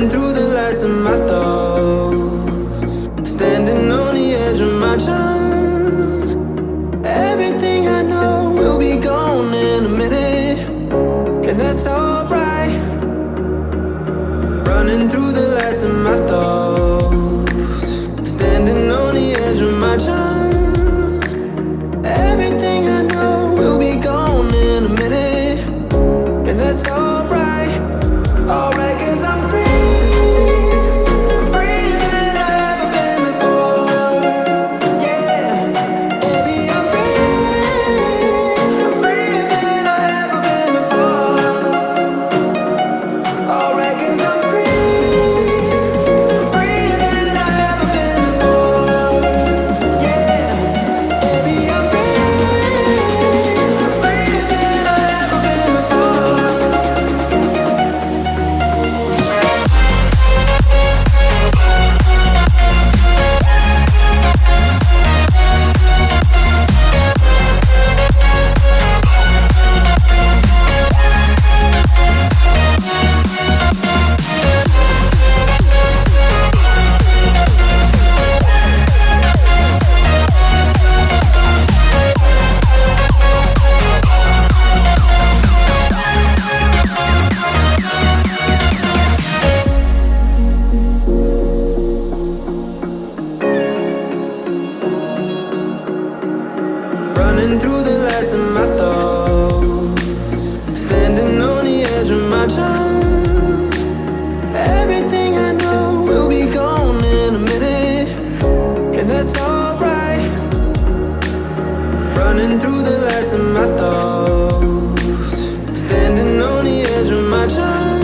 Running through the last of my thoughts, standing on the edge of my time. Everything I know will be gone in a minute, and that's alright. Running through the last of my thoughts, standing on the edge of my time. Everything I know will be gone in a minute, and that's alright. Alright, 'cause I'm free. I'm freer than I've ever been before. Yeah, baby, I'm free. I'm freer than I've ever been before. Alright, 'cause I'm free. I'm freer than I've ever been before. Yeah, baby, I'm free. I'm freer than I've ever been before. Running through the last of my thoughts, standing on the edge of my time. Everything I know will be gone in a minute, and that's alright. Running through the last of my thoughts, standing on the edge of my time.